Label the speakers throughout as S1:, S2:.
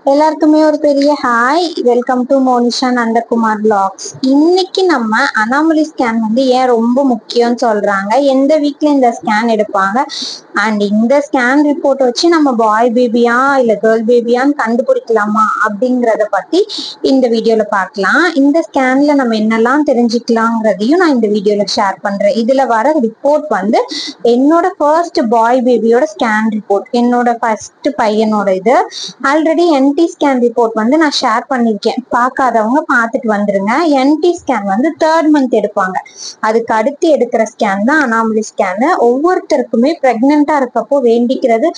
S1: எல்லாருக்குமே ஒரு பெரிய hi. Welcome to Monisha Nandakumar vlogs. இன்னைக்கு நம்ம அனாமலி ஸ்கேன் வந்து ஏன் ரொம்ப முக்கியம்னு சொல்றாங்க, எந்த வீக்ல இந்த ஸ்கேன் எடுப்பாங்க, அண்ட் இந்த ஸ்கேன் ரிப்போர்ட் வச்சு நம்ம பாய் பேபியா இல்ல கேர்ள் பேபியான்னு கண்டுபிடிக்கலாமா அப்படிங்கறத பத்தி இந்த வீடியோல பார்க்கலாம். இந்த ஸ்கேன்ல நம்ம என்னெல்லாம் தெரிஞ்சுக்கலாங்கிறதையும் நான் இந்த வீடியோல ஷேர் பண்றேன். இதுல வர ரிப்போர்ட் வந்து என்னோட ஃபர்ஸ்ட் பாய் பேபியோட ஸ்கேன் ரிப்போர்ட், என்னோட ஃபர்ஸ்ட் பையனோட. இது ஆல்ரெடி என்டி ஸ்கேன் ரிப்போர்ட் வந்து நான் ஷேர் பண்ணிருக்கேன், பார்க்காதவங்க பார்த்துட்டு வந்துருங்க. என்டி ஸ்கேன் வந்து 3rd மந்த் எடுப்பாங்க. அதுக்கு அடுத்து எடுக்கிற ஸ்கேன் தான் அனாமலி ஸ்கேன். ஒவ்வொருத்தருக்குமே பிரெக்னெண்டா இருக்கப்போ வேண்டிக்கிறது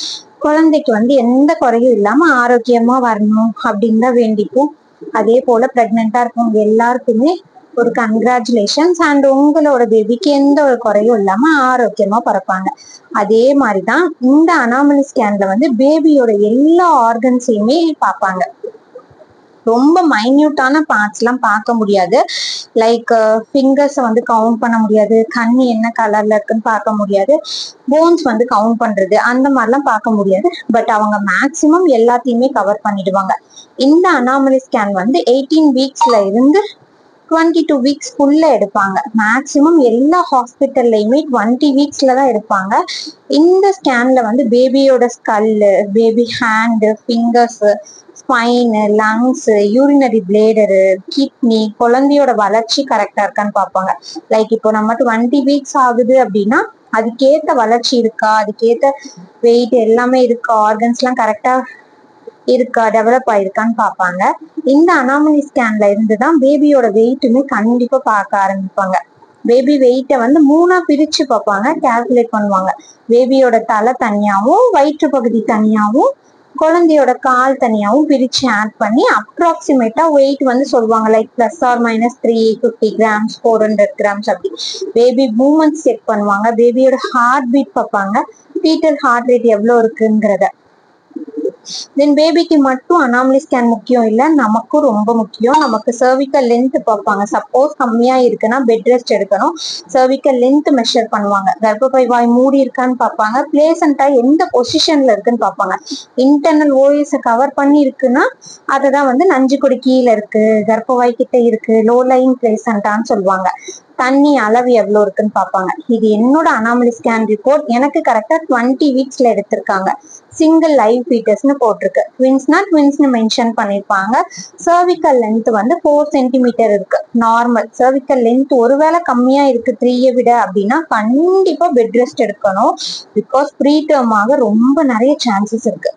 S1: குழந்தைக்கு வந்து எந்த குறையும் இல்லாம ஆரோக்கியமா வரணும் அப்படின்னு தான் வேண்டிக்கும். அதே போல பிரெக்னெண்டா இருக்கவங்க எல்லாருக்குமே ஒரு கங்க்ராச்சுலேஷன்ஸ். அண்ட் உங்களோட பேபிக்கு எந்த ஒரு குறையும் இல்லாம ஆரோக்கியமா பிறப்பாங்க. அதே மாதிரிதான் இந்த அனாமலி ஸ்கேன்ல வந்து பேபியோட எல்லா ஆர்கன்ஸையுமே பார்ப்பாங்க. ரொம்ப மைன்யூட்டான பார்ட்ஸ் எல்லாம் பார்க்க முடியாது. லைக் ஃபிங்கர்ஸ் வந்து கவுண்ட் பண்ண முடியாது, கண்ணு என்ன கலர்ல இருக்குன்னு பார்க்க முடியாது, போன்ஸ் வந்து கவுண்ட் பண்றது அந்த மாதிரிலாம் பார்க்க முடியாது. பட் அவங்க மேக்சிமம் எல்லாத்தையுமே கவர் பண்ணிடுவாங்க. இந்த அனாமலி ஸ்கேன் வந்து 18 வீக்ஸ்ல இருந்து 22 வீக்ஸ்க்குள்ள எடுப்பாங்க. மேக்சிமம் எல்லா ஹாஸ்பிட்டல்லையுமே 20 வீக்ஸ்ல தான் எடுப்பாங்க. இந்த ஸ்கேன்ல வந்து பேபியோட skull, baby hand, fingers, spine, lungs, urinary bladder, kidney, குழந்தையோட வளர்ச்சி கரெக்டா இருக்கான்னு பார்ப்பாங்க. லைக் இப்போ நம்ம 20 வீக்ஸ் ஆகுது அப்படின்னா அதுக்கேத்த வளர்ச்சி இருக்கா, அதுக்கேத்த வெயிட் எல்லாமே இருக்கா, ஆர்கன்ஸ் எல்லாம் கரெக்டா இருக்கா, டெவலப் ஆயிருக்கான்னு பார்ப்பாங்க. இந்த அனாமலி ஸ்கேன்ல இருந்துதான் பேபியோட வெயிட்டுமே கண்டிப்பா பார்க்க ஆரம்பிப்பாங்க. பேபி வெயிட்டை வந்து 3ஆ பிரிச்சு பார்ப்பாங்க, கால்குலேட் பண்ணுவாங்க. பேபியோட தலை தனியாவும், வயிற்று பகுதி தனியாவும், குழந்தையோட கால் தனியாவும் பிரிச்சு ஆட் பண்ணி அப்ராக்சிமேட்டா வெயிட் வந்து சொல்லுவாங்க. லைக் +or- 350 grams 400 grams அப்படி. பேபி மூமெண்ட்ஸ் செக் பண்ணுவாங்க, பேபியோட ஹார்ட் பீட் பார்ப்பாங்க, ஃபீட்டல் ஹார்ட் ரேட் எவ்வளவு இருக்குங்கிறத. தென் பேபிக்கு மட்டும் அனாமலி ஸ்கேன் முக்கியம் இல்ல, நமக்கும் ரொம்ப முக்கியம். நமக்கு சர்விக்கல் லென்த் பார்ப்பாங்க. சப்போஸ் கம்மியா இருக்குன்னா பெட் ரெஸ்ட் எடுக்கணும். சர்விக்கல் லென்த் மெஷர் பண்ணுவாங்க. கர்ப்பப்பை வாய் மூடி இருக்கான்னு பார்ப்பாங்க. பிளேசண்டா எந்த பொசிஷன்ல இருக்குன்னு பார்ப்பாங்க. இன்டர்னல் ஓஎஸ் கவர் பண்ணி இருக்குன்னா அததான் வந்து நஞ்சுக்கொடி கீழே இருக்கு, கர்ப்பவாய் கிட்ட இருக்கு, லோ லைங் பிளேசண்டான்னு சொல்லுவாங்க. தண்ணி அளவு எவ்வளவு இருக்குன்னு பார்ப்பாங்க. இது என்னோட அனாமலி ஸ்கேன் ரிப்போர்ட். எனக்கு கரெக்டா 20 வீக்ஸ்ல எடுத்திருக்காங்க. சிங்கிள் லைவ் ஃபீட்டர்ஸ்னு போட்டிருக்கு. ட்வின்ஸ்னா ட்வின்ஸ்னு மென்ஷன் பண்ணிருப்பாங்க. சர்விக்கல் லென்த் வந்து 4 சென்டிமீட்டர் இருக்கு, நார்மல். சர்விக்கல் லென்த் ஒருவேளை கம்மியா இருக்கு 3 விட அப்படின்னா கண்டிப்பா பெட் ரெஸ்ட் எடுக்கணும். பிகாஸ் ப்ரீ டேர்ம் ஆக ரொம்ப நிறைய சான்சஸ் இருக்கு.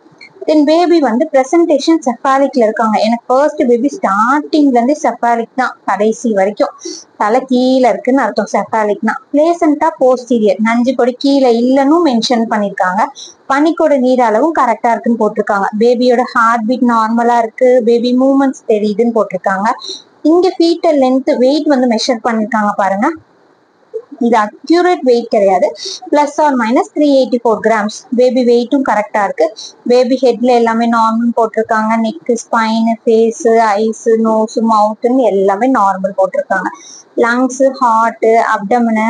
S1: தென் பேபி வந்து பிரசன்டேஷன் செஃபாலிக்ல இருக்காங்க. எனக்கு ஃபர்ஸ்ட் பேபி ஸ்டார்டிங்ல இருந்து செஃபாலிக் தான், கடைசி வரைக்கும் தலை கீழே இருக்குன்னு அர்த்தம். செஃபாலிக்னா பிளேசண்டா போஸ்டீரியர், நஞ்சு கொடி கீழே இல்லைன்னு மென்ஷன் பண்ணிருக்காங்க. பனிக்கோட நீர் அளவும் கரெக்டா இருக்குன்னு போட்டிருக்காங்க. பேபியோட ஹார்ட் பீட் நார்மலா இருக்கு, பேபி மூவ்மெண்ட்ஸ் தெரியுதுன்னு போட்டிருக்காங்க. இங்க ஃபீட்டல் லென்த் வெயிட் வந்து மெஷர் பண்ணிருக்காங்க பாருங்க. இது அக்யூரேட் வெயிட் கிடையாது, +or- 384 grams. பேபி வெயிட்டும் கரெக்டா இருக்கு. பேபி ஹெட்ல எல்லாமே நார்மல் போட்டிருக்காங்க. Neck, spine, face, eyes, nose, மவுத்னு எல்லாமே நார்மல் போட்டிருக்காங்க. Lungs, heart, abdomen,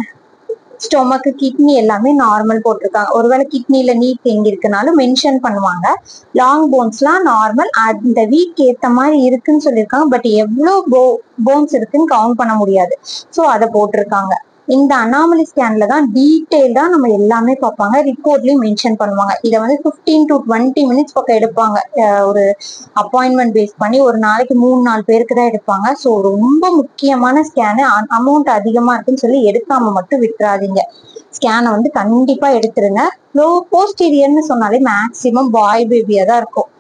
S1: stomach, kidney எல்லாமே நார்மல் போட்டிருக்காங்க. ஒருவேளை கிட்னில நீர் தேங்கி இருக்குனாலும் மென்ஷன் பண்ணுவாங்க. லாங் போன்ஸ்லாம் நார்மல், அந்த வீக் ஏத்த மாதிரி இருக்குன்னு சொல்லியிருக்காங்க. பட் எவ்வளவு போன்ஸ் இருக்குன்னு கவுண்ட் பண்ண முடியாது, ஸோ அதை போட்டிருக்காங்க. இந்த அனாமலி ஸ்கேன்ல தான் டீட்டெயில்டா நம்ம எல்லாமே பார்ப்பாங்க, ரிப்போர்ட்லயும் மென்ஷன் பண்ணுவாங்க. இதை வந்து 15 to 20 மினிட்ஸ் பக்கம் எடுப்பாங்க. ஒரு அப்பாயின்மெண்ட் பேஸ் பண்ணி ஒரு நாளைக்கு 3-4 பேருக்கு தான் எடுப்பாங்க. ஸோ ரொம்ப முக்கியமான ஸ்கேனு. அமௌண்ட் அதிகமா இருக்குன்னு சொல்லி எடுக்காம மட்டும் விட்டுறாதீங்க. ஸ்கேனை வந்து கண்டிப்பா எடுத்துருங்க. போஸ்டீரியர்னு சொன்னாலே மேக்சிமம் பாய் பேபியா தான் இருக்கும்.